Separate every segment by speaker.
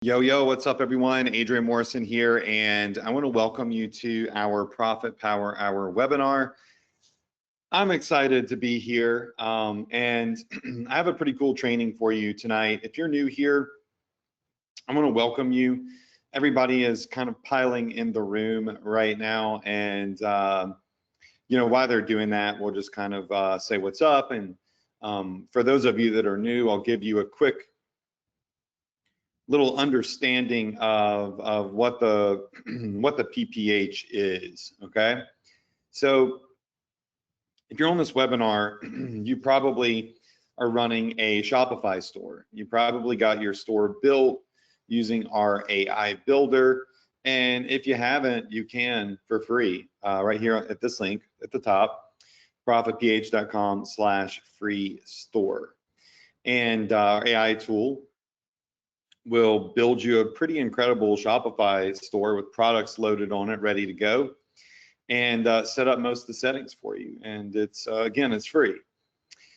Speaker 1: Yo, what's up, everyone? Adrian Morrison here, and I want to welcome you to our Profit Power Hour webinar. I'm excited to be here, and I have a pretty cool training for you tonight. If you're new here, I want to welcome you. Everybody is kind of piling in the room right now, and while they're doing that, we'll just kind of say what's up. And for those of you that are new, I'll give you a quick little understanding of what the what the PPH is. Okay, so if you're on this webinar, you probably are running a Shopify store. You probably got your store built using our AI builder, and if you haven't, you can for free right here at this link at the top, profitph.com/free store. And our AI tool will build you a pretty incredible Shopify store with products loaded on it, ready to go, and set up most of the settings for you. And it's again, it's free.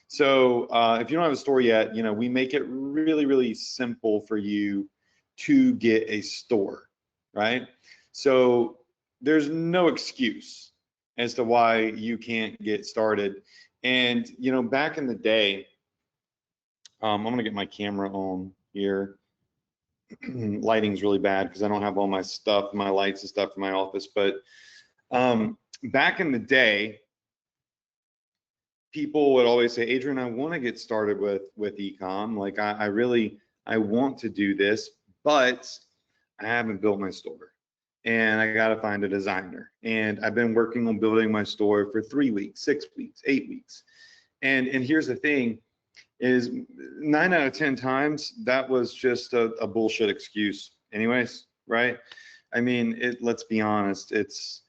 Speaker 1: So if you don't have a store yet, we make it really, really simple for you to get a store, right? So there's no excuse as to why you can't get started. And back in the day, I'm gonna get my camera on here. Lighting's really bad because I don't have all my stuff, my lights and stuff in my office. But back in the day, people would always say, Adrian, I want to get started with e-com. Like I want to do this, but I haven't built my store and I got to find a designer. And I've been working on building my store for 3 weeks, 6 weeks, 8 weeks. And here's the thing, is 9 out of 10 times that was just a bullshit excuse anyways, right? I mean, let's be honest, it's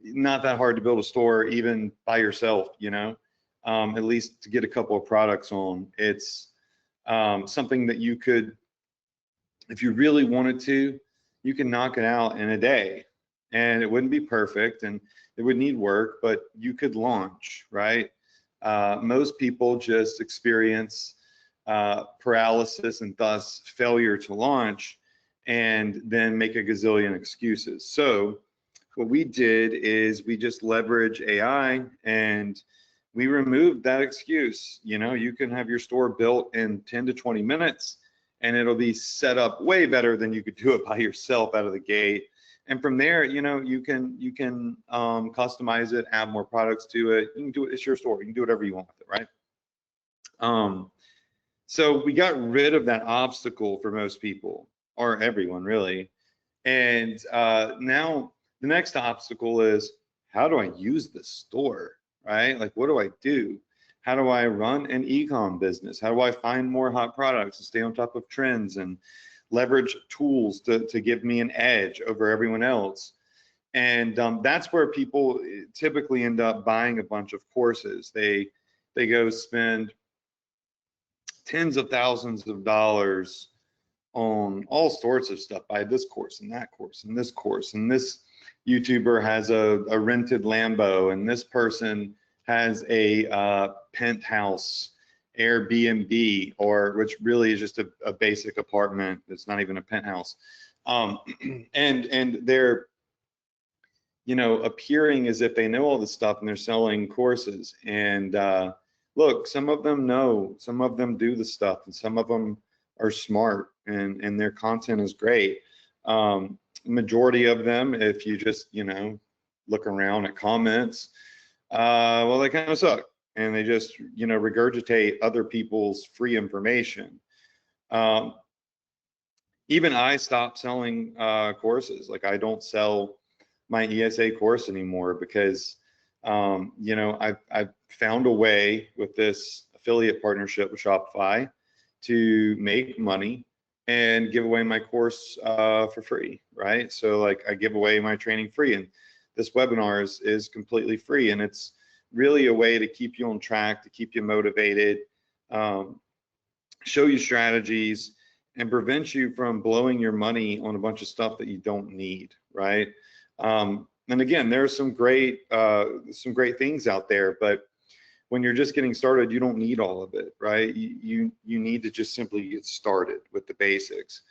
Speaker 1: not that hard to build a store even by yourself, at least to get a couple of products on. It's something that you could, if you really wanted to, you can knock it out in a day, and it wouldn't be perfect and it would need work, but you could launch, right? Most people just experience paralysis and thus failure to launch, and then make a gazillion excuses. So what we did is we just leverage AI and we removed that excuse. You can have your store built in 10 to 20 minutes and it'll be set up way better than you could do it by yourself out of the gate. And from there, you can customize it, add more products to it. You can do it. It's your store. You can do whatever you want with it, right? So we got rid of that obstacle for most people, or everyone really. And now the next obstacle is, how do I use this store, right? Like, what do I do? How do I run an e-com business? How do I find more hot products and stay on top of trends and leverage tools to give me an edge over everyone else? And that's where people typically end up buying a bunch of courses. They go spend tens of thousands of dollars on all sorts of stuff. Buy this course and that course and this course, and this YouTuber has a rented Lambo, and this person has a penthouse Airbnb, or which really is just a basic apartment. It's not even a penthouse. And they're appearing as if they know all this stuff, and they're selling courses. And look, some of them know, some of them do the stuff, and some of them are smart, and their content is great. Majority of them, if you just look around at comments, well, they kind of suck, and they just regurgitate other people's free information. Even I stopped selling courses. Like, I don't sell my ESA course anymore because I've found a way with this affiliate partnership with Shopify to make money and give away my course for free, right? So like, I give away my training free, and this webinar is completely free, and it's really a way to keep you on track, to keep you motivated, show you strategies, and prevent you from blowing your money on a bunch of stuff that you don't need, right? And again, there are some great things out there, but when you're just getting started, you don't need all of it, right? You need to just simply get started with the basics.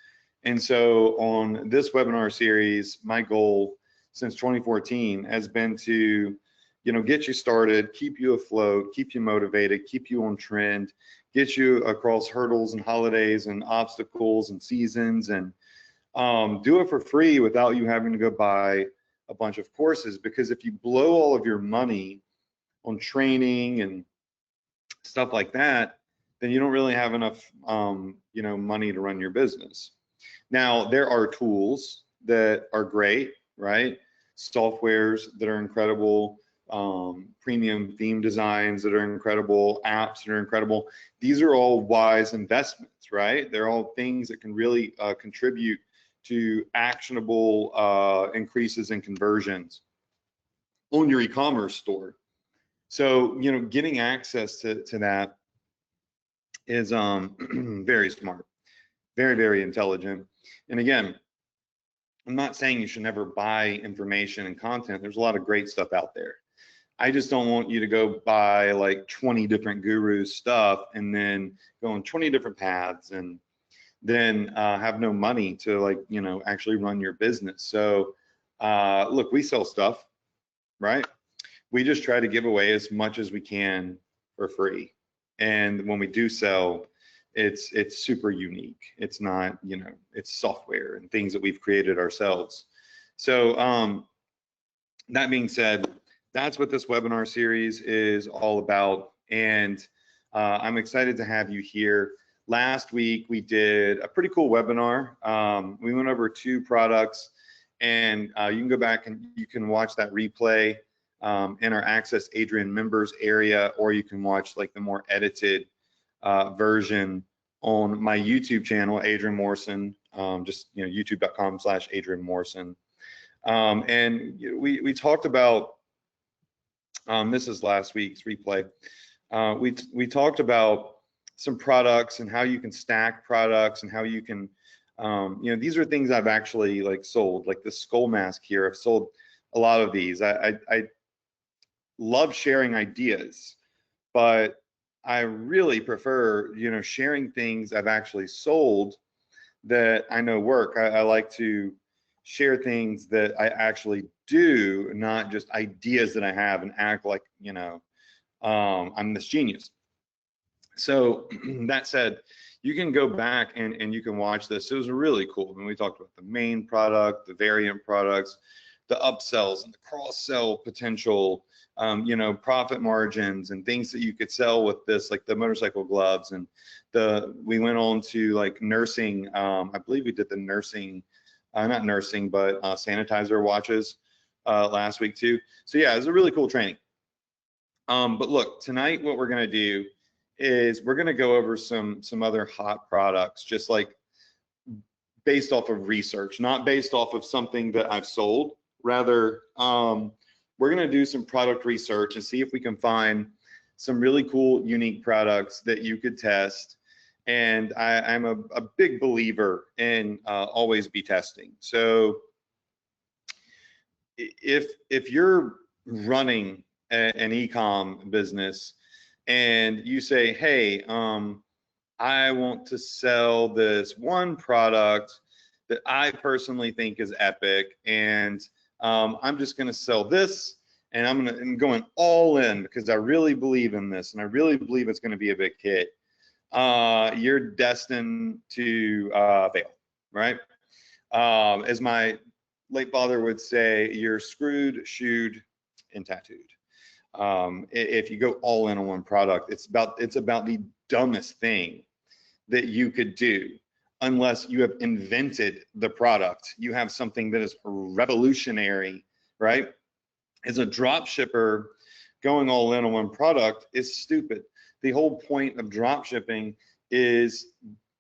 Speaker 1: And so on this webinar series, my goal since 2014 has been to, get you started, keep you afloat, keep you motivated, keep you on trend, get you across hurdles and holidays and obstacles and seasons, and do it for free without you having to go buy a bunch of courses. Because if you blow all of your money on training and stuff like that, then you don't really have enough, money to run your business. Now, there are tools that are great, right? Softwares that are incredible, premium theme designs that are incredible, apps that are incredible. These are all wise investments, right? They're all things that can really contribute to actionable increases in conversions on your e-commerce store. So, getting access to that is very smart, very, very intelligent. And again, I'm not saying you should never buy information and content. There's a lot of great stuff out there. I just don't want you to go buy like 20 different gurus stuff and then go on 20 different paths and then have no money to actually run your business. So look, we sell stuff, right? We just try to give away as much as we can for free. And when we do sell, it's super unique. It's not, it's software and things that we've created ourselves. So that being said, that's what this webinar series is all about. And I'm excited to have you here. Last week, we did a pretty cool webinar. We went over 2 products, and you can go back and you can watch that replay in our Access Adrian members area, or you can watch like the more edited version on my YouTube channel, Adrian Morrison, just youtube.com/Adrian Morrison. And we talked about, this is last week's replay. We talked about some products and how you can stack products and how you can, these are things I've actually sold, like the skull mask here. I've sold a lot of these. I love sharing ideas, but I really prefer, sharing things I've actually sold that I know work. I like to share things that I actually do, not just ideas that I have and act like, I'm this genius. So that said, you can go back and you can watch this. It was really cool. When we talked about the main product, the variant products, the upsells and the cross-sell potential, profit margins and things that you could sell with this, like the motorcycle gloves, and we went on to nursing. I believe we did the nursing, not nursing, but sanitizer watches last week too. So yeah, it was a really cool training. But look, tonight what we're gonna do is we're gonna go over some other hot products, just like based off of research, not based off of something that I've sold. Rather, we're gonna do some product research and see if we can find some really cool, unique products that you could test. And I'm a big believer in always be testing. So if you're running an e-com business and you say, hey, I want to sell this one product that I personally think is epic, and I'm just going to sell this, and I'm going all in because I really believe in this, and I really believe it's going to be a big hit. You're destined to fail, right? As my late father would say, you're screwed, shoed, and tattooed. If you go all in on one product, it's about the dumbest thing that you could do, unless you have invented the product. You have something that is revolutionary, right? As a drop shipper, going all in on one product is stupid. The whole point of drop shipping is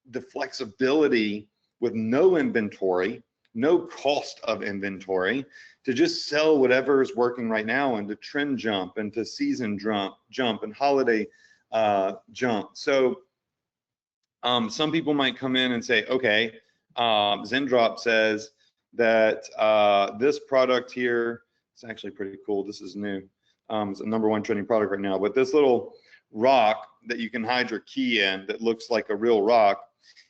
Speaker 1: the flexibility with no inventory, no cost of inventory, to just sell whatever is working right now, and to trend jump, and to season jump, and holiday jump. So some people might come in and say, okay, Zendrop says that this product here, it's actually pretty cool. This is new. It's a #1 trending product right now, but this little rock that you can hide your key in that looks like a real rock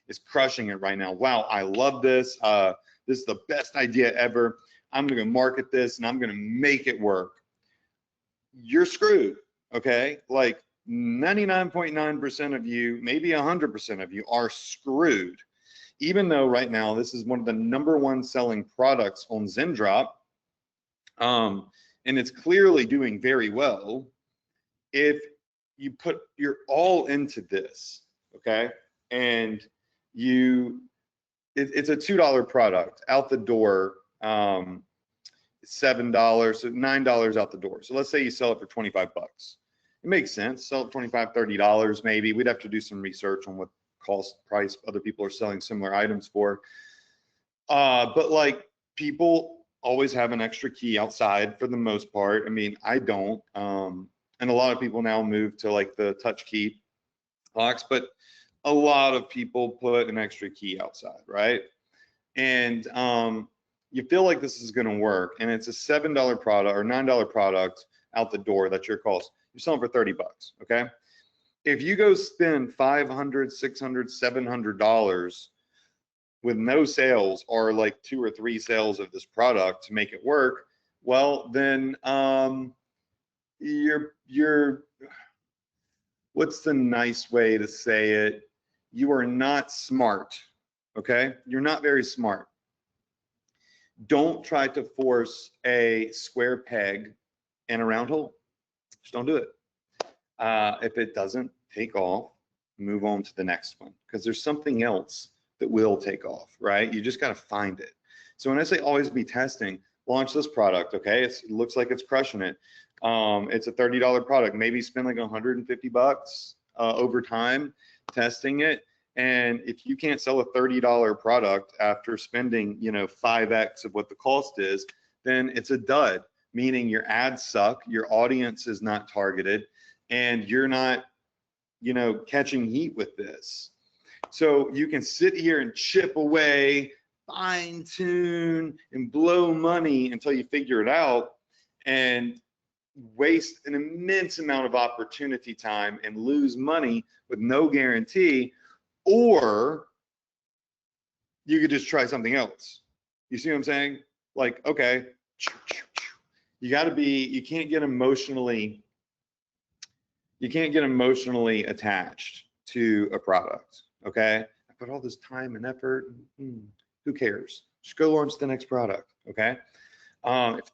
Speaker 1: is crushing it right now. Wow, I love this. This is the best idea ever. I'm gonna market this and I'm gonna make it work. You're screwed, okay? Like 99.9% of you, maybe 100% of you are screwed. Even though right now this is one of the #1 selling products on Zendrop, and it's clearly doing very well, if you put your all into this, okay, and it's a $2 product out the door, $7, so $9 out the door. So let's say you sell it for 25 bucks. It makes sense. Sell it $25, $30 maybe. We'd have to do some research on what cost price other people are selling similar items for. But like, people always have an extra key outside for the most part. I mean, I don't. And a lot of people now move to like the touch key locks, but a lot of people put an extra key outside, right? And you feel like this is going to work, and it's a $7 product or $9 product out the door. That's your cost. You're selling for 30 bucks, okay? If you go spend $500, $600, $700 with no sales, or like 2 or 3 sales of this product to make it work, well, then you're what's the nice way to say it? You are not smart, okay? You're not very smart. Don't try to force a square peg in a round hole. Just don't do it. If it doesn't take off, move on to the next one, because there's something else that will take off, right? You just got to find it. So when I say always be testing, launch this product, okay? It looks like it's crushing it. It's a $30 product. Maybe spend like 150 bucks over time testing it. And if you can't sell a $30 product after spending, 5x of what the cost is, then it's a dud, meaning your ads suck, your audience is not targeted, and you're not, catching heat with this. So you can sit here and chip away, fine tune, and blow money until you figure it out, and waste an immense amount of opportunity time and lose money with no guarantee. Or you could just try something else. You see what I'm saying? Like, okay, you can't get emotionally attached to a product, okay? I put all this time and effort, who cares? Just go launch the next product, okay?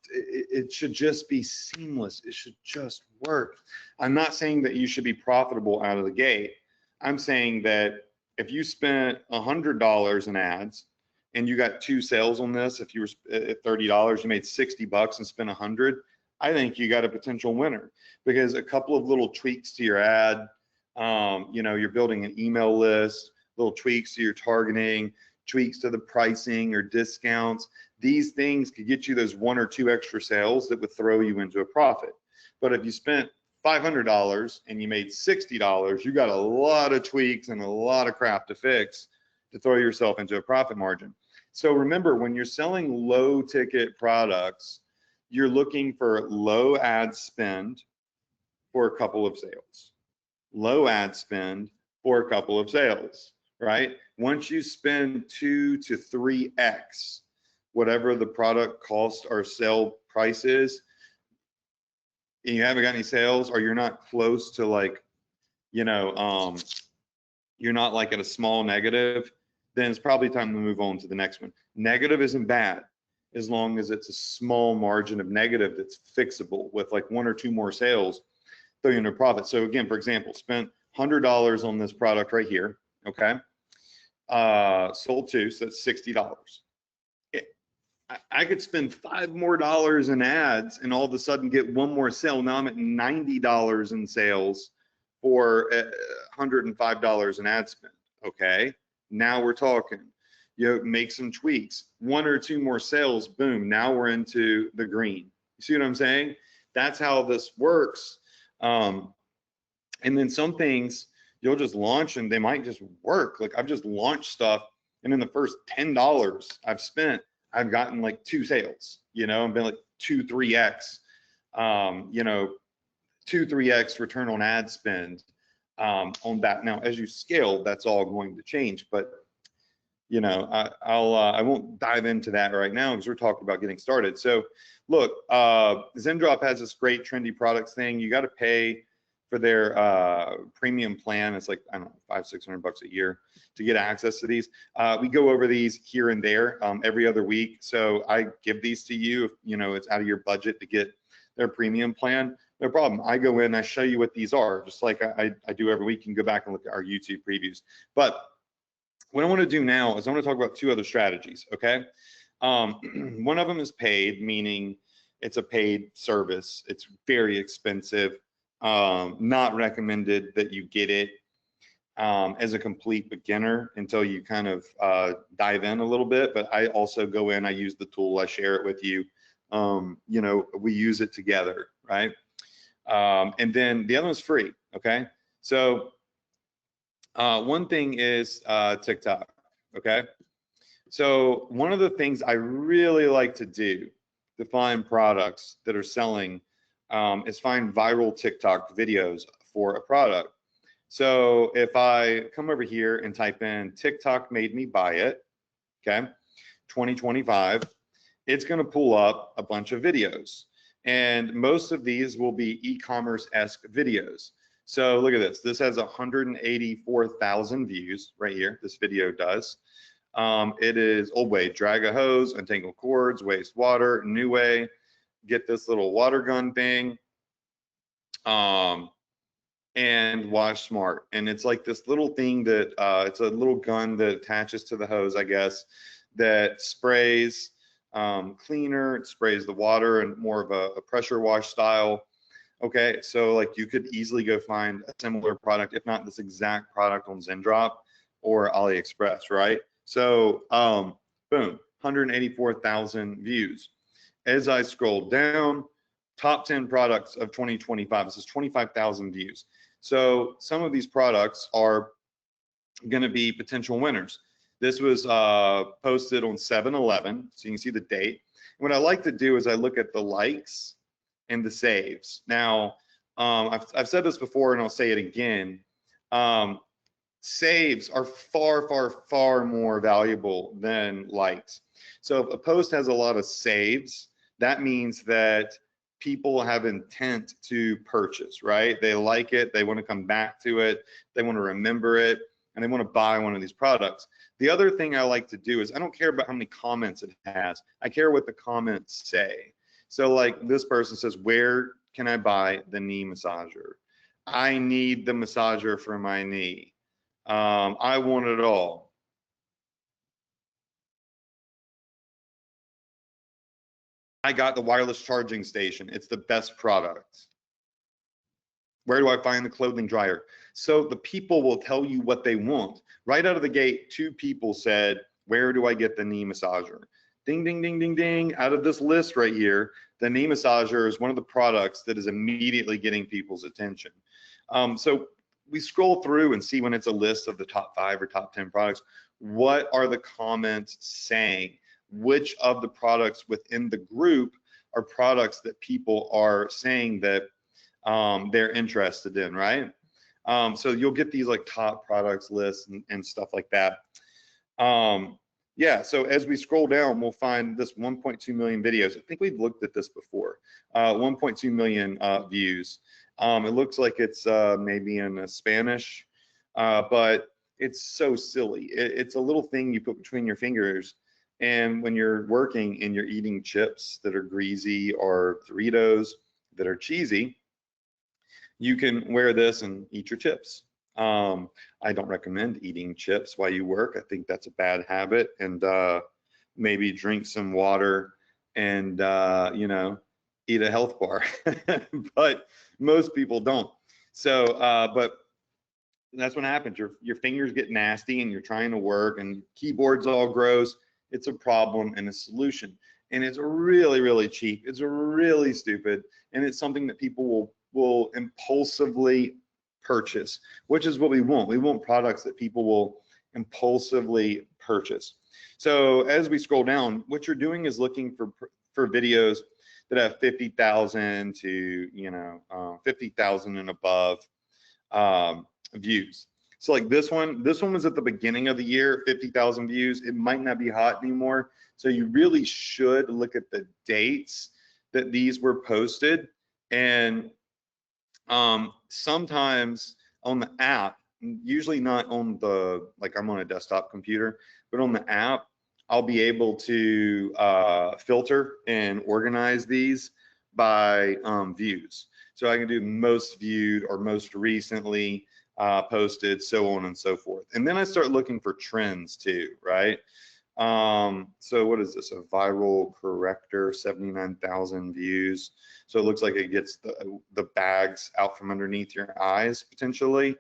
Speaker 1: It should just be seamless. It should just work. I'm not saying that you should be profitable out of the gate. I'm saying that if you spent $100 in ads and you got 2 sales on this, if you were at $30, you made 60 bucks and spent 100, I think you got a potential winner, because a couple of little tweaks to your ad, you're building an email list, little tweaks to your targeting, tweaks to the pricing or discounts. These things could get you those 1 or 2 extra sales that would throw you into a profit. But if you spent $500 and you made $60, you got a lot of tweaks and a lot of crap to fix to throw yourself into a profit margin. So remember, when you're selling low ticket products, you're looking for low ad spend for a couple of sales. Low ad spend for a couple of sales, right? Once you spend 2 to 3x whatever the product cost or sale price is, and you haven't got any sales, or you're not close to like, you're not like at a small negative, then it's probably time to move on to the next one. Negative isn't bad as long as it's a small margin of negative that's fixable with like 1 or 2 more sales, throw you into profit. So again, for example, spent $100 on this product right here, okay? Sold 2, so that's $60. I could spend $5 more in ads and all of a sudden get 1 more sale. Now I'm at $90 in sales for $105 in ad spend. Okay, now we're talking. Make some tweaks, 1 or 2 more sales, boom, now we're into the green. You see what I'm saying? That's how this works. And then some things you'll just launch and they might just work. Like, I've just launched stuff, and in the first $10 I've spent, I've gotten like 2 sales, and been like 2-3x, 2-3x return on ad spend on that. Now, as you scale, that's all going to change, but you know, I won't dive into that right now because we're talking about getting started. So look, Zendrop has this great trendy products thing. You got to pay for their premium plan. It's like, I don't know, $500-600 a year to get access to these. We go over these here and there every other week. So I give these to you if, you know, it's out of your budget to get their premium plan. No problem. I go in, I show you what these are, just like I do every week. You can go back and look at our YouTube previews. But what I want to do now is I want to talk about two other strategies, okay? One of them is paid, meaning it's a paid service. It's very expensive. Not recommended that you get it as a complete beginner until you kind of dive in a little bit. But I also go in, I use the tool, I share it with you. You know, we use it together, right? And then the other one's free, okay? So one thing is TikTok, okay? So one of the things I really like to do to find products that are selling is find viral TikTok videos for a product. So if I come over here and type in TikTok made me buy it, okay, 2025, it's going to pull up a bunch of videos. And most of these will be e-commerce-esque videos. So look at this. This has 184,000 views right here. This video does. It is old way, drag a hose, untangle cords, waste water, new way, get this little water gun thing, and wash smart. And it's like this little thing that, it's a little gun that attaches to the hose, I guess, that sprays cleaner, it sprays the water and more of a pressure wash style. Okay, so like you could easily go find a similar product, if not this exact product on Zendrop or AliExpress, right? So boom, 184,000 views. As I scroll down, top 10 products of 2025, this is 25,000 views. So some of these products are going to be potential winners. This was posted on 7/11, so you can see the date. And what I like to do is I look at the likes and the saves. Now, I've said this before and I'll say it again. Saves are far, far, far more valuable than likes. So if a post has a lot of saves, that means that people have intent to purchase, right? They like it, they want to come back to it, they want to remember it, and they want to buy one of these products. The other thing I like to do is I don't care about how many comments it has. I care what the comments say. So like this person says, where can I buy the knee massager? I need the massager for my knee. I want it all. I got the wireless charging station. It's the best product. Where do I find the clothing dryer? So the people will tell you what they want. Right out of the gate, 2 people said, where do I get the knee massager? Ding, ding, ding, ding, ding. Out of this list right here, the knee massager is one of the products that is immediately getting people's attention. So we scroll through and see when it's a list of the top 5 or top 10 products, what are the comments saying? Which of the products within the group are products that people are saying that they're interested in, right? So you'll get these like top products lists and stuff like that. Yeah, so as we scroll down, we'll find this 1.2 million videos. I think we've looked at this before. 1.2 million views. It looks like it's maybe in Spanish, but it's so silly. It's a little thing you put between your fingers, and when you're working and you're eating chips that are greasy or Doritos that are cheesy, you can wear this and eat your chips. I don't recommend eating chips while you work. I think that's a bad habit, and maybe drink some water and you know, eat a health bar. But most people don't. So but that's what happens. Your fingers get nasty and you're trying to work and keyboard's all gross. It's a problem and a solution. And it's really, really cheap. It's really stupid. And it's something that people will impulsively purchase, which is what we want. We want products that people will impulsively purchase. So as we scroll down, what you're doing is looking for videos that have 50,000 to 50,000 and above views. So like this one was at the beginning of the year, 50,000 views. It might not be hot anymore. So you really should look at the dates that these were posted. And sometimes on the app, usually not on the, like I'm on a desktop computer, but on the app, I'll be able to filter and organize these by views. So I can do most viewed or most recently posted, so on and so forth. And then I start looking for trends too, right? So what is this? A viral corrector, 79,000 views. So it looks like it gets the bags out from underneath your eyes potentially.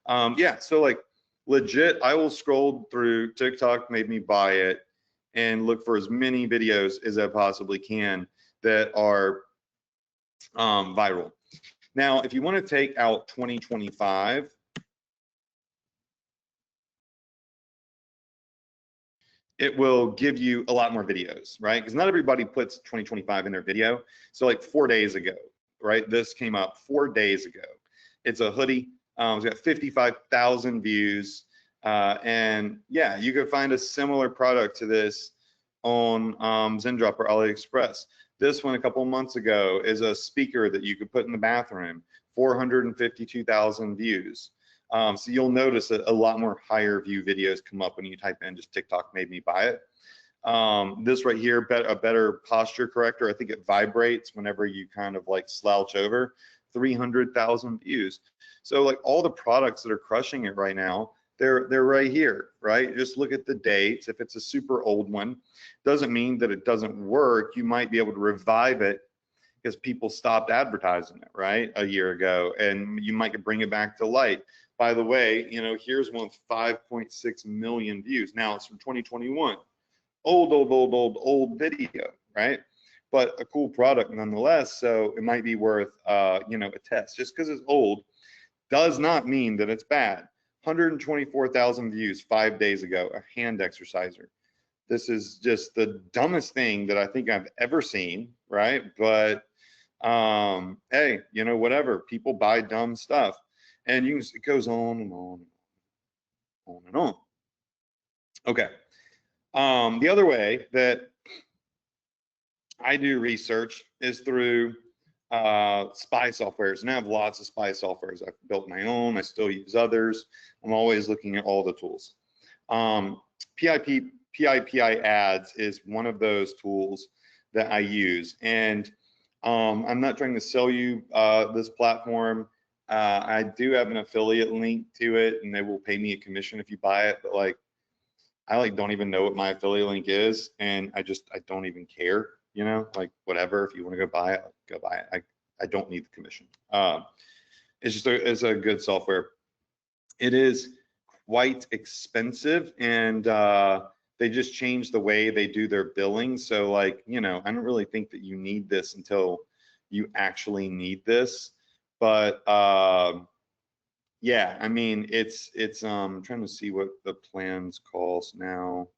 Speaker 1: Yeah, so like legit, I will scroll through TikTok, made me buy it, and look for as many videos as I possibly can that are viral. Now, if you want to take out 2025, it will give you a lot more videos, right? Because not everybody puts 2025 in their video. So like 4 days ago, right? This came up 4 days ago. It's a hoodie. It's got 55,000 views. And yeah, you could find a similar product to this on Zendrop or AliExpress. This one a couple of months ago is a speaker that you could put in the bathroom, 452,000 views. So you'll notice that a lot more higher view videos come up when you type in just TikTok made me buy it. This right here, a better posture corrector. I think it vibrates whenever you kind of like slouch over, 300,000 views. So like all the products that are crushing it right now, they're right here, right? Just look at the dates. If it's a super old one, doesn't mean that it doesn't work. You might be able to revive it because people stopped advertising it, right, a year ago, and you might bring it back to light. By the way, you know, here's one with 5.6 million views. Now it's from 2021. Old video, right? But a cool product nonetheless. So it might be worth, you know, a test. Just because it's old does not mean that it's bad. 124,000 views 5 days ago, a hand exerciser. This is just the dumbest thing that I think I've ever seen, right? But hey, you know, whatever. People buy dumb stuff. And you can, it goes on and on and on and on. Okay. The other way that I do research is through spy softwares, and I have lots of spy softwares. I've built my own. I still use others. I'm always looking at all the tools. PIPI ads is one of those tools that I use, and I'm not trying to sell you this platform. I do have an affiliate link to it, and they will pay me a commission if you buy it. But like, I like don't even know what my affiliate link is, and I don't even care. You know, like whatever. If you want to go buy it, go buy it. I don't need the commission. It's just it's a good software. It is quite expensive, and they just changed the way they do their billing. So like, you know, I don't really think that you need this until you actually need this. But yeah, I mean, it's I'm trying to see what the plans cost now.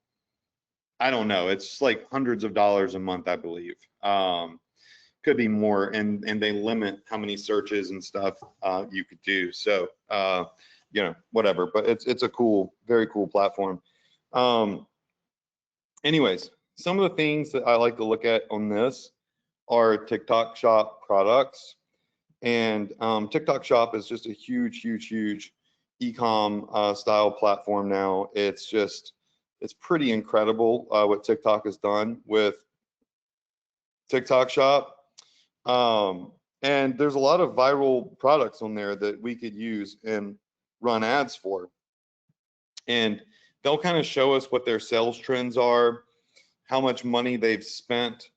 Speaker 1: I don't know. It's like hundreds of dollars a month, I believe. Could be more, and they limit how many searches and stuff you could do. So you know, whatever. But it's a cool, very cool platform. Anyways, some of the things that I like to look at on this are TikTok Shop products. And TikTok Shop is just a huge e-com style platform now. It's pretty incredible what TikTok has done with TikTok Shop. And there's a lot of viral products on there that we could use and run ads for. And they'll kind of show us what their sales trends are, how much money they've spent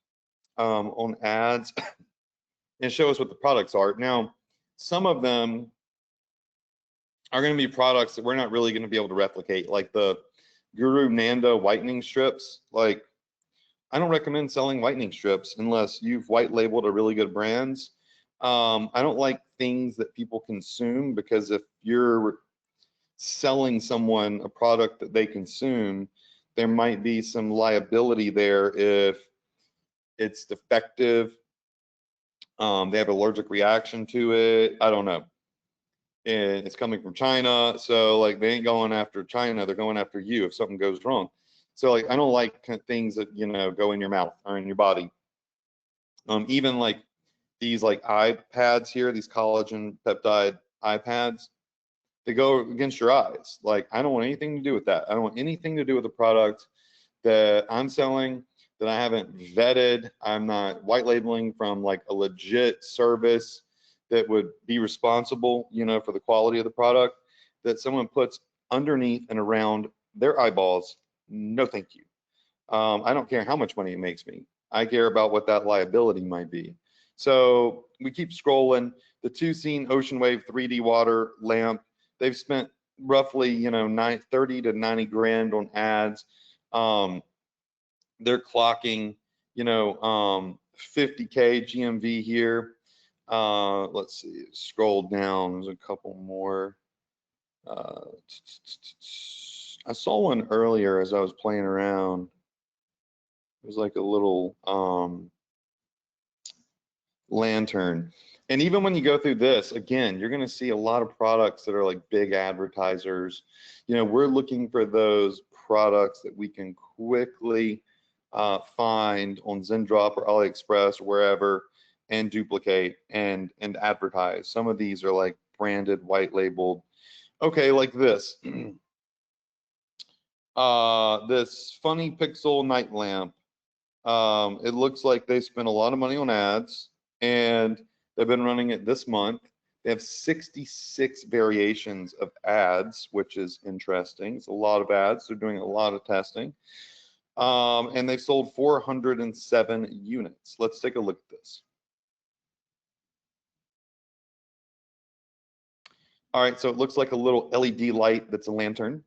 Speaker 1: on ads, and show us what the products are. Now, some of them are going to be products that we're not really going to be able to replicate, like the Guru Nanda whitening strips. Like, I don't recommend selling whitening strips unless you've white labeled a really good brands. I don't like things that people consume, because if you're selling someone a product that they consume, there might be some liability there if it's defective. They have allergic reaction to it. I don't know. and it's coming from China. So like they ain't going after China, they're going after you if something goes wrong. So like I don't like things that, you know, go in your mouth or in your body. Even like these like iPads here, these collagen peptide iPads, they go against your eyes. Like I don't want anything to do with that. I don't want anything to do with the product that I'm selling that I haven't vetted. I'm not white labeling from like a legit service that would be responsible, you know, for the quality of the product that someone puts underneath and around their eyeballs. No, thank you. I don't care how much money it makes me. I care about what that liability might be. So we keep scrolling. The 2 scene Ocean Wave 3D water lamp, they've spent roughly, you know, 30 to 90 grand on ads. They're clocking, you know, 50K GMV here. Let's see, scroll down, there's a couple more. I saw one earlier as I was playing around. It was like a little lantern. And even when you go through this, again, you're going to see a lot of products that are like big advertisers. You know, we're looking for those products that we can quickly find on Zendrop or AliExpress or wherever and duplicate and advertise. Some of these are like branded, white labeled. Okay, like this. This funny pixel night lamp. It looks like they spent a lot of money on ads and they've been running it this month. They have 66 variations of ads, which is interesting. It's a lot of ads. They're doing a lot of testing. And they've sold 407 units. Let's take a look at this. All right, so it looks like a little LED light that's a lantern.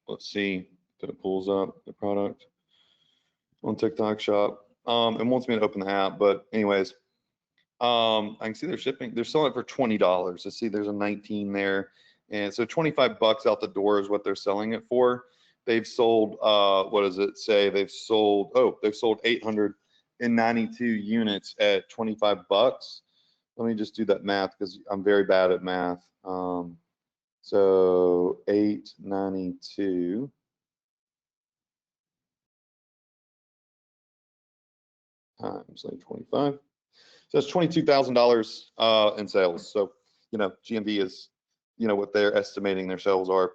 Speaker 1: Let's see if it pulls up the product on TikTok shop. It wants me to open the app, but anyways, I can see they're shipping. They're selling it for $20. I see there's a 19 there, and so 25 bucks out the door is what they're selling it for. They've sold, what does it say? They've sold 892 units at 25 bucks. Let me just do that math because I'm very bad at math. So 892 times like 25. So that's $22,000 in sales. So, you know, GMV is, you know, what they're estimating their sales are.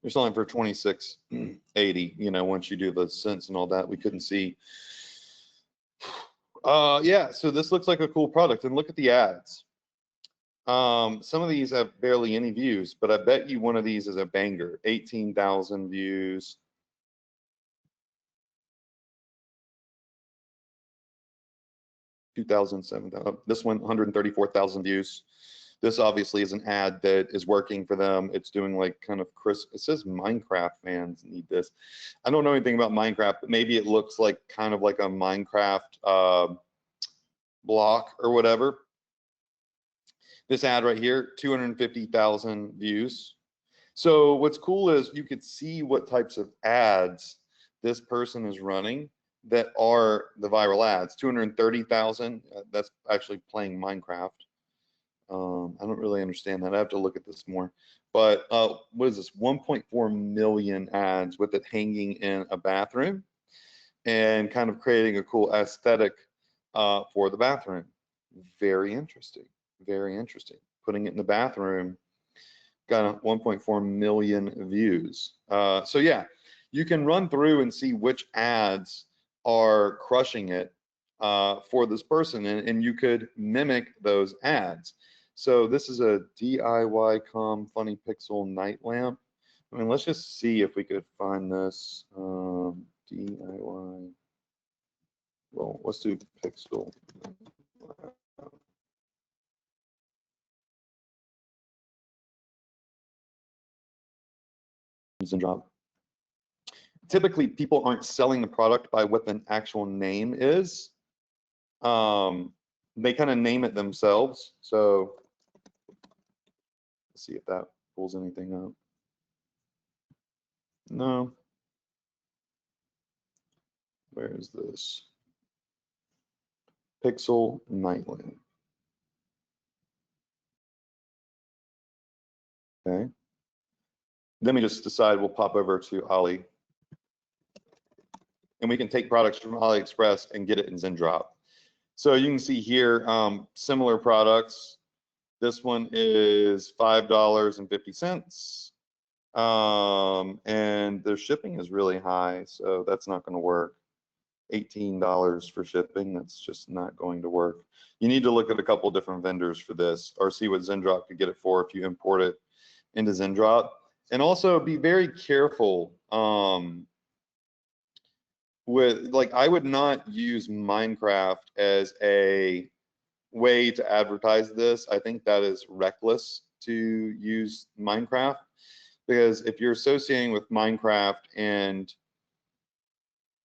Speaker 1: They're selling for 26.80. You know, once you do the cents and all that, we couldn't see. Yeah, so this looks like a cool product, and look at the ads. Some of these have barely any views, but I bet you one of these is a banger. 18,000 views. This one, 134,000 views. This obviously is an ad that is working for them. It's doing like kind of crisp. It says Minecraft fans need this. I don't know anything about Minecraft, but maybe it looks like kind of like a Minecraft block or whatever. This ad right here, 250,000 views. So what's cool is you could see what types of ads this person is running that are the viral ads. 230,000, that's actually playing Minecraft. I don't really understand that. I have to look at this more. But what is this? 1.4 million ads with it hanging in a bathroom and kind of creating a cool aesthetic for the bathroom. Very interesting. Very interesting. Putting it in the bathroom, got 1.4 million views. So yeah, you can run through and see which ads are crushing it for this person, and you could mimic those ads. So this is a DIY funny pixel night lamp. I mean, let's just see if we could find this DIY. Well, let's do pixel. And drop. Typically, people aren't selling the product by what the actual name is. They kind of name it themselves. So let's see if that pulls anything up. No. Where is this? Pixel Nightly. Okay. Then we just decide we'll pop over to Ali. And we can take products from AliExpress and get it in ZenDrop. So you can see here, similar products. This one is $5.50. And the shipping is really high, so that's not going to work. $18 for shipping, that's just not going to work. You need to look at a couple different vendors for this, or see what ZenDrop could get it for if you import it into ZenDrop. And also be very careful with, like, I would not use Minecraft as a way to advertise this. I think that is reckless to use Minecraft, because if you're associating with Minecraft and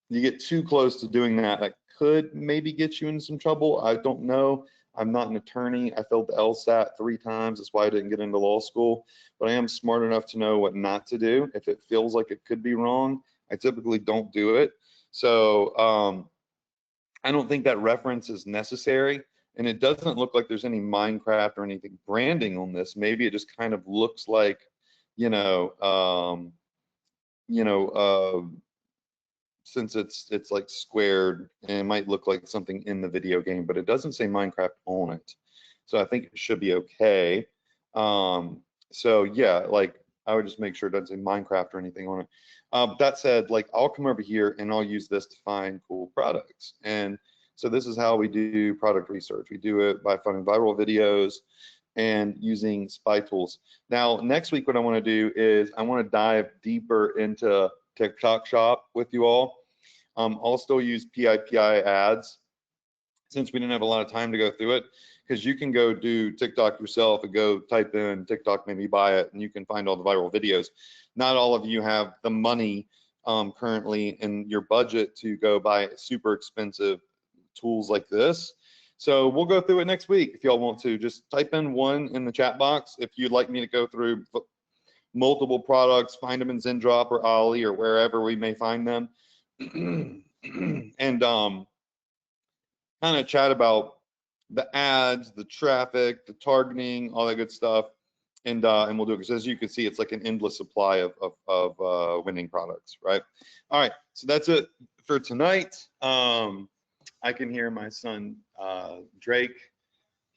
Speaker 1: you get too close to doing that, that could maybe get you in some trouble. I don't know. I'm not an attorney. I failed the LSAT 3 times. That's why I didn't get into law school. But I am smart enough to know what not to do. If it feels like it could be wrong, I typically don't do it. So I don't think that reference is necessary. And it doesn't look like there's any Minecraft or anything branding on this. Maybe it just kind of looks like, since it's like squared, and it might look like something in the video game, but it doesn't say Minecraft on it. So I think it should be okay. So yeah, like I would just make sure it doesn't say Minecraft or anything on it. But that said, like I'll come over here and I'll use this to find cool products. And so this is how we do product research. We do it by finding viral videos and using spy tools. Now, next week, what I want to do is I want to dive deeper into TikTok Shop with you all. I'll still use PIPI ads since we didn't have a lot of time to go through it, because you can go do TikTok yourself and go type in TikTok, maybe buy it, and you can find all the viral videos. Not all of you have the money currently in your budget to go buy super expensive tools like this. So we'll go through it next week. If y'all want to, just type in 1 in the chat box if you'd like me to go through multiple products, find them in ZenDrop or Ali or wherever we may find them, and kind of chat about the ads, the traffic, the targeting, all that good stuff, and we'll do it, because as you can see, it's like an endless supply of winning products, right? All right, so that's it for tonight. I can hear my son Drake.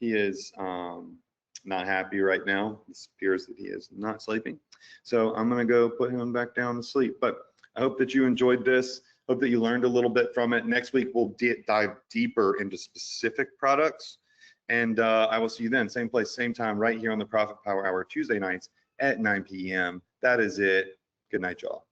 Speaker 1: He is not happy right now. It appears that he is not sleeping. So I'm going to go put him back down to sleep. But I hope that you enjoyed this. Hope that you learned a little bit from it. Next week, we'll dive deeper into specific products. And I will see you then. Same place, same time, right here on the Profit Power Hour, Tuesday nights at 9 p.m. That is it. Good night, y'all.